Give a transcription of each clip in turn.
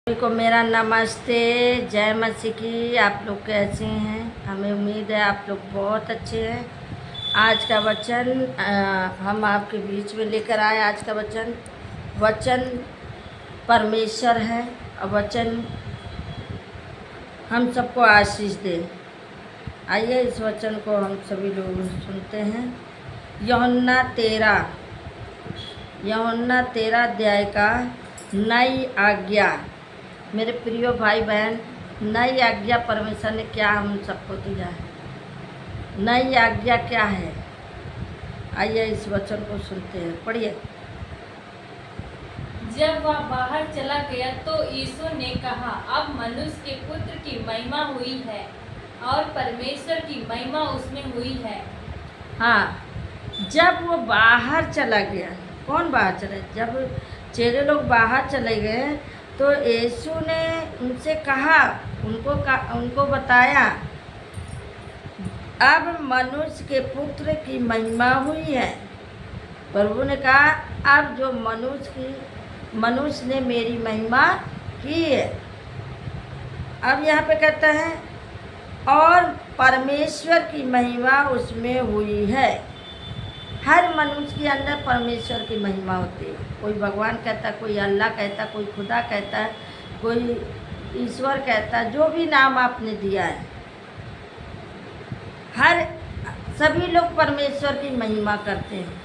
सभी को मेरा नमस्ते। जय मसीह की। आप लोग कैसे हैं? हमें उम्मीद है आप लोग बहुत अच्छे हैं। आज का वचन हम आपके बीच में लेकर आए। आज का वचन परमेश्वर है और वचन हम सबको आशीष दे। आइए इस वचन को हम सभी लोग सुनते हैं। यूहन्ना 13 अध्याय का नई आज्ञा। मेरे प्रिय भाई बहन, नई आज्ञा परमेश्वर ने क्या हम सबको दिया है? नई आज्ञा क्या है? आइए इस वचन को सुनते हैं। पढ़िए। जब वह बाहर चला गया तो यीशु ने कहा, अब मनुष्य के पुत्र की महिमा हुई है और परमेश्वर की महिमा उसमें हुई है। हाँ, जब वो बाहर चला गया। कौन बाहर चले? जब चेले लोग बाहर चले गए तो यीशु ने उनसे कहा, उनको बताया, अब मनुष्य के पुत्र की महिमा हुई है। प्रभु ने कहा, अब जो मनुष्य ने मेरी महिमा की है। अब यहाँ पे कहता है और परमेश्वर की महिमा उसमें हुई है। हर मनुष्य के अंदर परमेश्वर की महिमा होती है। कोई भगवान कहता, कोई अल्लाह कहता, कोई खुदा कहता है, कोई ईश्वर कहता है। जो भी नाम आपने दिया है, सभी लोग परमेश्वर की महिमा करते हैं।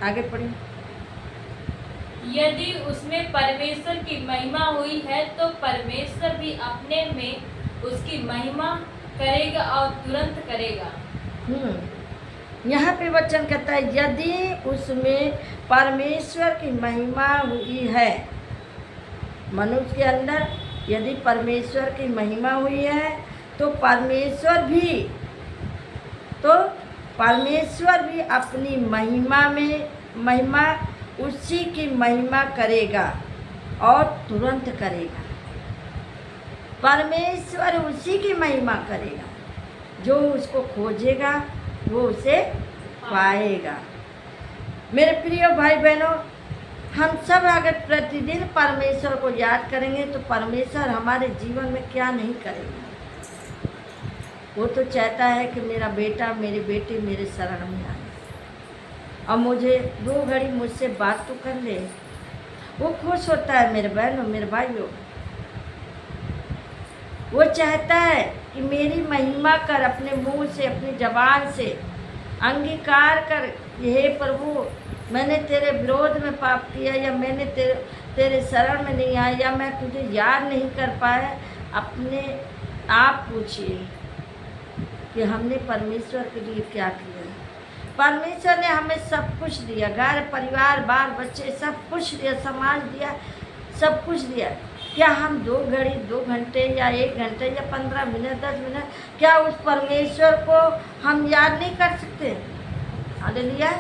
आगे पढ़िए। यदि उसमें परमेश्वर की महिमा हुई है तो परमेश्वर भी अपने में उसकी महिमा करेगा और तुरंत करेगा। यहाँ पे वचन कहता है, यदि उसमें परमेश्वर की महिमा हुई है, मनुष्य के अंदर यदि परमेश्वर की महिमा हुई है तो परमेश्वर भी अपनी महिमा उसी की महिमा करेगा और तुरंत करेगा। परमेश्वर उसी की महिमा करेगा, जो उसको खोजेगा वो उसे पाएगा। मेरे प्रिय भाई बहनों, हम सब अगर प्रतिदिन परमेश्वर को याद करेंगे तो परमेश्वर हमारे जीवन में क्या नहीं करेगा। वो तो चाहता है कि मेरा बेटा, मेरी बेटी मेरे शरण में आए और मुझे 2 घड़ी मुझसे बात तो कर ले। वो खुश होता है मेरे बहनों, मेरे भाइयों। वो चाहता है कि मेरी महिमा कर, अपने मुंह से, अपनी जबान से अंगीकार कर, हे प्रभु, मैंने तेरे विरोध में पाप किया, या मैंने तेरे शरण में नहीं आया, या मैं तुझे याद नहीं कर पाया। अपने आप पूछिए कि हमने परमेश्वर के लिए क्या किया। परमेश्वर ने हमें सब कुछ दिया, घर परिवार बाल बच्चे सब कुछ दिया, समाज दिया, सब कुछ दिया। क्या हम 2 घड़ी 2 घंटे या 1 घंटे या 15 मिनट 10 मिनट क्या उस परमेश्वर को हम याद नहीं कर सकते? हालेलुया।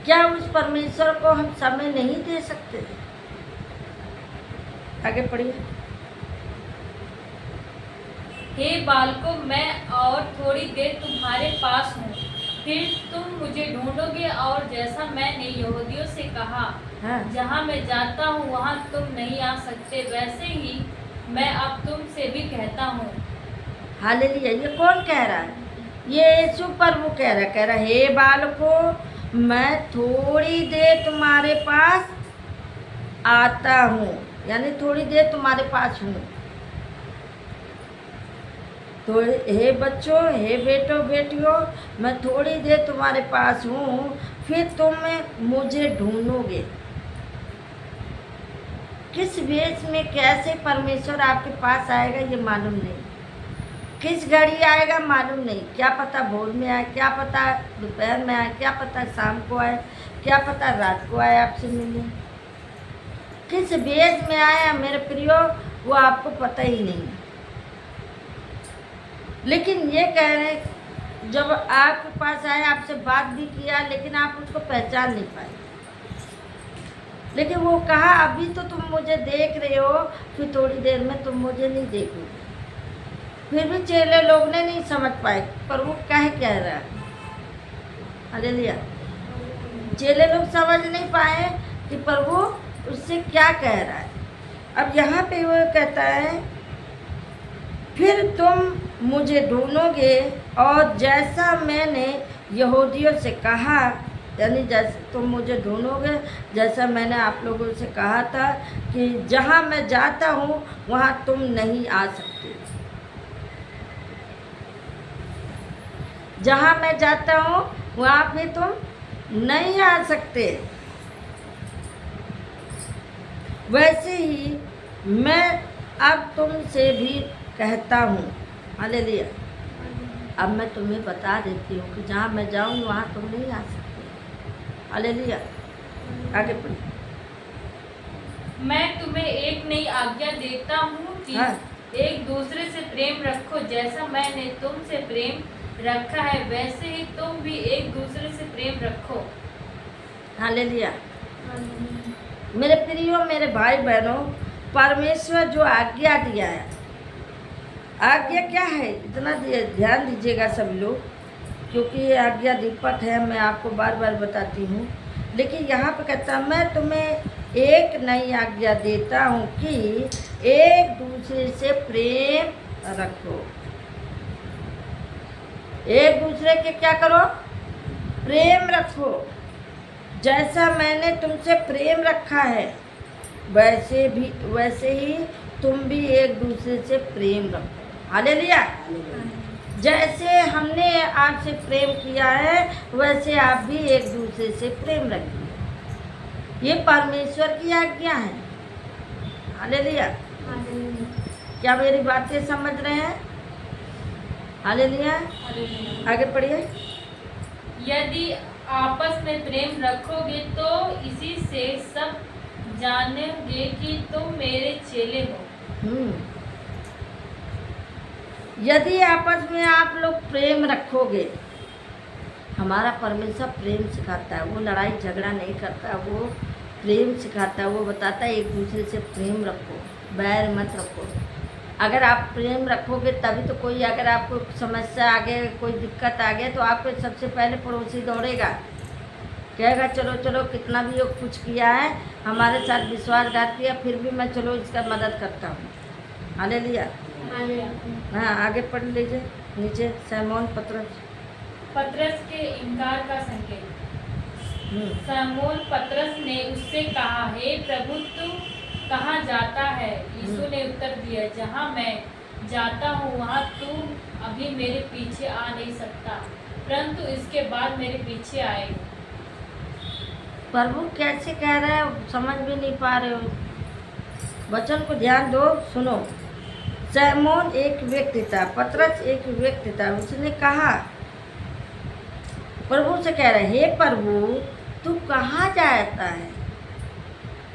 क्या उस परमेश्वर को हम समय नहीं दे सकते? आगे पढ़िए। हे बालकों, मैं और थोड़ी देर तुम्हारे पास हूँ, फिर तुम मुझे ढूंढोगे और जैसा मैंने यहूदियों से कहा, हाँ। जहाँ मैं जाता हूँ वहाँ तुम नहीं आ सकते, वैसे ही मैं अब तुमसे भी कहता हूँ। हालेलुया। ये कौन कह रहा है? ये यीशु प्रभु कह रहा है, हे बालकों, मैं थोड़ी देर तुम्हारे पास आता हूँ, यानी थोड़ी देर तुम्हारे पास हूँ। तो हे बच्चों, हे बेटों बेटियों, मैं थोड़ी देर तुम्हारे पास हूँ, फिर तुम मुझे ढूंढोगे। किस वेश में, कैसे परमेश्वर आपके पास आएगा ये मालूम नहीं। किस घड़ी आएगा मालूम नहीं। क्या पता भोर में आए, क्या पता दोपहर में आए, क्या पता शाम को आए, क्या पता रात को आए आपसे मिलने। किस वेश में आया मेरे प्रियो, वो आपको पता ही नहीं। लेकिन ये कह रहे हैं, जब आपके पास आए, आपसे बात भी किया, लेकिन आप उसको पहचान नहीं पाए। लेकिन वो कहा, अभी तो तुम मुझे देख रहे हो, फिर थोड़ी देर में तुम मुझे नहीं देखोगे। फिर भी चेले लोग ने नहीं समझ पाए पर वो कह रहा है। हालेलुया। चेले लोग समझ नहीं पाए कि प्रभु उससे क्या कह रहा है। अब यहाँ पे वो कहता है फिर तुम मुझे ढूंढोगे और जैसा मैंने यहूदियों से कहा, यानी जैसे तुम मुझे ढूंढोगे जैसा मैंने आप लोगों से कहा था कि जहाँ मैं जाता हूँ वहाँ तुम नहीं आ सकते। जहाँ मैं जाता हूँ वहाँ पे तुम नहीं आ सकते। वैसे ही मैं अब तुमसे भी कहता हूँ, हालेलुया। अब मैं तुम्हें बता देती हूँ कि जहाँ मैं जाऊँ वहाँ तुम नहीं आ सकते, हालेलुया। आगे पढ़िए। मैं तुम्हें एक नई आज्ञा देता हूँ कि हाँ। एक दूसरे से प्रेम रखो। जैसा मैंने तुमसे प्रेम रखा है वैसे ही तुम भी एक दूसरे से प्रेम रखो। हालेलुया। मेरे प्रियो, मेरे भाई बहनों, परमेश्वर जो आज्ञा दिया है, आज्ञा क्या है इतना ध्यान दीजिएगा सब लोग, क्योंकि ये आज्ञा दीपक है, मैं आपको बार बार बताती हूँ। लेकिन यहाँ पे कहता मैं तुम्हें एक नई आज्ञा देता हूँ कि एक दूसरे से प्रेम रखो। एक दूसरे के क्या करो? प्रेम रखो। जैसा मैंने तुमसे प्रेम रखा है वैसे ही तुम भी एक दूसरे से प्रेम रखो। हालेलुया। जैसे हमने आपसे प्रेम किया है वैसे आप भी एक दूसरे से प्रेम रखिए। ये परमेश्वर की आज्ञा है। हालेलुया। क्या मेरी बातें समझ रहे हैं? हालेलुया। आगे पढ़िए। यदि आपस में प्रेम रखोगे तो इसी से सब जानेंगे कि तुम मेरे चेले हो। यदि आपस में आप लोग प्रेम रखोगे, हमारा परमेश्वर प्रेम सिखाता है, वो लड़ाई झगड़ा नहीं करता, वो प्रेम सिखाता है। वो बताता है एक दूसरे से प्रेम रखो, बैर मत रखो। अगर आप प्रेम रखोगे तभी तो कोई, अगर आपको समस्या आ गई, कोई दिक्कत आ गई तो आपको सबसे पहले पड़ोसी दौड़ेगा, कहेगा चलो चलो, कितना भी वो कुछ किया है, हमारे साथ विश्वासघात किया, फिर भी मैं चलो इसका मदद करता हूँ। हालेलुया। हाँ, आगे पढ़ लीजिए नीचे। शमौन पतरस के इनकार का संकेत। शमौन पतरस ने उससे कहा, हे प्रभु तू कहाँ जाता है? यीशु ने उत्तर दिया, जहाँ मैं जाता हूँ वहाँ तू अभी मेरे पीछे आ नहीं सकता, परंतु इसके बाद मेरे पीछे आएगा। प्रभु कैसे कह रहे हैं, समझ भी नहीं पा रहे हो। वचन को ध्यान दो, सुनो। शमौन एक व्यक्ति था, पतरस एक व्यक्ति था। उसने कहा, प्रभु से कह रहा है, हे प्रभु तू कहाँ जाता है?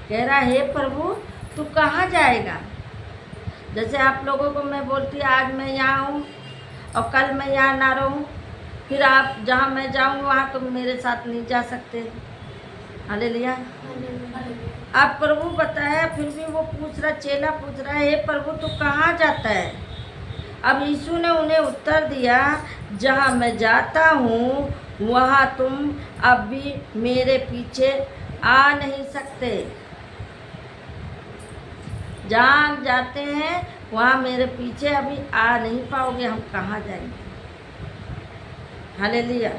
कह रहा है, हे प्रभु तू कहाँ जाएगा? जैसे आप लोगों को मैं बोलती आज मैं यहाँ हूँ और कल मैं यहाँ ना रहूँ, फिर आप जहाँ मैं जाऊँ वहाँ तुम मेरे साथ नहीं जा सकते। हालेलुया। अब प्रभु बताया, फिर भी वो पूछ रहा, चेला पूछ रहा है, हे प्रभु तू कहाँ जाता है? अब यीशु ने उन्हें उत्तर दिया, जहाँ मैं जाता हूँ वहाँ तुम अब भी मेरे पीछे आ नहीं सकते। जहाँ हम जाते हैं वहाँ मेरे पीछे अभी आ नहीं पाओगे, हम कहाँ जाएंगे? हालेलुया।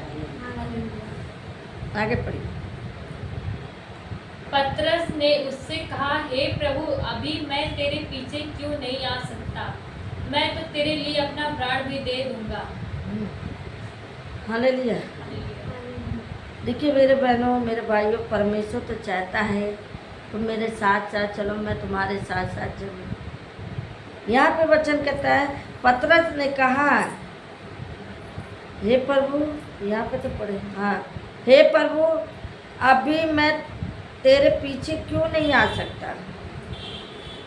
आगे पढ़िए। पतरस ने उससे कहा, हे प्रभु अभी मैं तेरे पीछे क्यों नहीं आ सकता? मैं तो तेरे लिए अपना प्राण भी दे दूंगा। हालेलुया। देखिए मेरे बहनों, मेरे भाइयों, परमेश्वर तो चाहता है तुम मेरे साथ साथ चलो, मैं तुम्हारे साथ साथ चलूँ। यहाँ पे वचन कहता है, पतरस ने कहा, हे प्रभु, यहाँ पे तो पढ़े, हाँ, हे प्रभु अभी मैं तेरे पीछे क्यों नहीं आ सकता?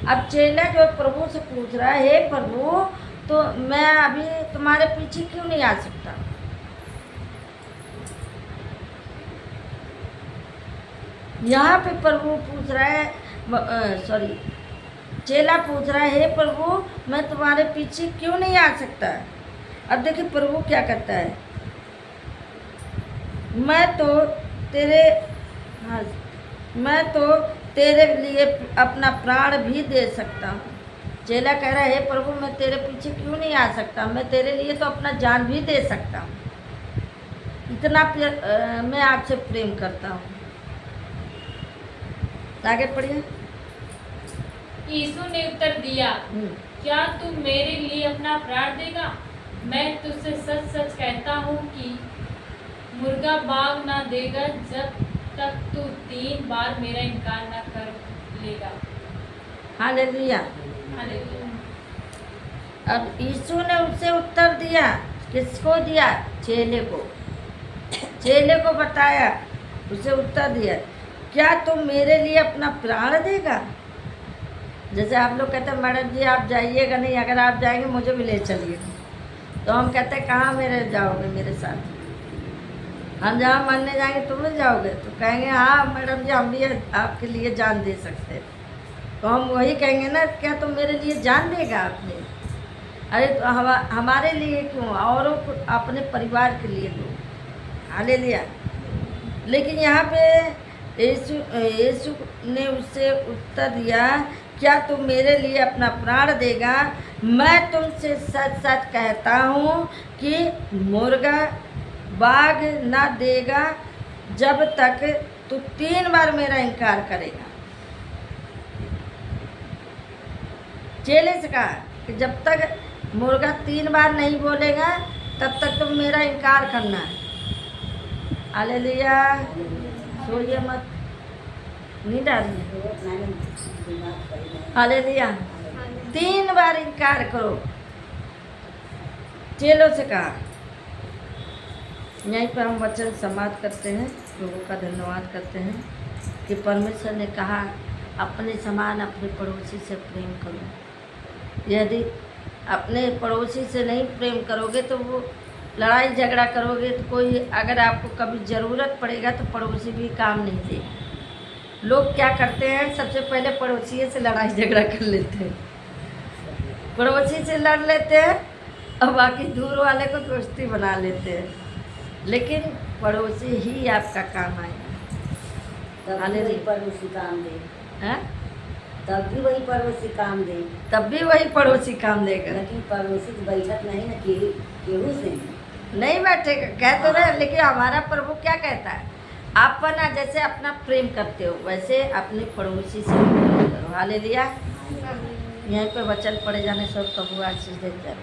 अब चेला जो प्रभु से पूछ रहा है, हे प्रभु तो मैं अभी तुम्हारे पीछे क्यों नहीं आ सकता? यहाँ पे प्रभु पूछ रहा है, चेला पूछ रहा है, हे प्रभु मैं तुम्हारे पीछे क्यों नहीं आ सकता? अब देखिए प्रभु क्या कहता है, मैं तो तेरे लिए अपना प्राण भी दे सकता हूँ। चेला कह रहा है, हे प्रभु मैं तेरे पीछे क्यों नहीं आ सकता, मैं तेरे लिए तो अपना जान भी दे सकता हूँ, इतना मैं आपसे प्रेम करता हूँ। आगे पढ़िए। यीशु ने उत्तर दिया, क्या तू मेरे लिए अपना प्राण देगा? मैं तुझसे सच सच कहता हूँ कि मुर्गा बाग ना देगा जब तक तू 3 बार मेरा इनकार न कर लेगा। हालेलुया। हालेलुया। अब यीशु ने उससे उत्तर दिया, किसको दिया? चेले को। चेले को बताया, उसे उत्तर दिया, क्या तुम मेरे लिए अपना प्राण देगा? जैसे आप लोग कहते हैं, मैडम जी आप जाइएगा नहीं, अगर आप जाएंगे मुझे भी ले चलिएगा। तो हम कहते हैं, कहाँ मेरे जाओगे मेरे साथ? हम जहाँ मरने जाएंगे तुम भी जाओगे? तो कहेंगे हाँ मैडम जी हम भी आपके लिए जान दे सकते हैं। तो हम वही कहेंगे ना, क्या तुम मेरे लिए जान देगा आपने? अरे तो हमारे लिए क्यों, औरों को, अपने परिवार के लिए दो। हालेलुया। लेकिन यहाँ पे यीशु ने उससे उत्तर दिया, क्या तुम मेरे लिए अपना प्राण देगा? मैं तुमसे सच सच कहता हूँ कि मुर्गा बाग ना देगा जब तक तू 3 बार मेरा इनकार करेगा। चेले से कहा कि जब तक मुर्गा 3 बार नहीं बोलेगा तब तक तुम मेरा इनकार करना है। हालेलुया। सोइए मत, नींद आ रही है। हालेलुया। 3 बार इनकार करो। चेलों से कहा। यहीं पर हम वचन समाप्त करते हैं, लोगों का धन्यवाद करते हैं कि परमेश्वर ने कहा अपने समान अपने पड़ोसी से प्रेम करो। यदि अपने पड़ोसी से नहीं प्रेम करोगे तो वो लड़ाई झगड़ा करोगे तो कोई, अगर आपको कभी ज़रूरत पड़ेगा तो पड़ोसी भी काम नहीं देगा। लोग क्या करते हैं, सबसे पहले पड़ोसी से लड़ाई झगड़ा कर लेते हैं, पड़ोसी से लड़ लेते हैं और बाकी दूर वाले को दोस्ती बना लेते हैं। लेकिन पड़ोसी ही आपका काम आएगा। पड़ोसी काम दे, हैं? तब भी वही पड़ोसी काम दे, तब भी वही पड़ोसी काम देगा। लेकिन पड़ोसी की बैठक नहीं ना केहू से नहीं बैठेगा, कह तो रहे। लेकिन हमारा प्रभु क्या कहता है, आप ना जैसे अपना प्रेम करते हो वैसे अपने पड़ोसी से प्रेम करो। हालेलुया। यहीं पे वचन पढ़े जाने से प्रभु आशीष देते हैं।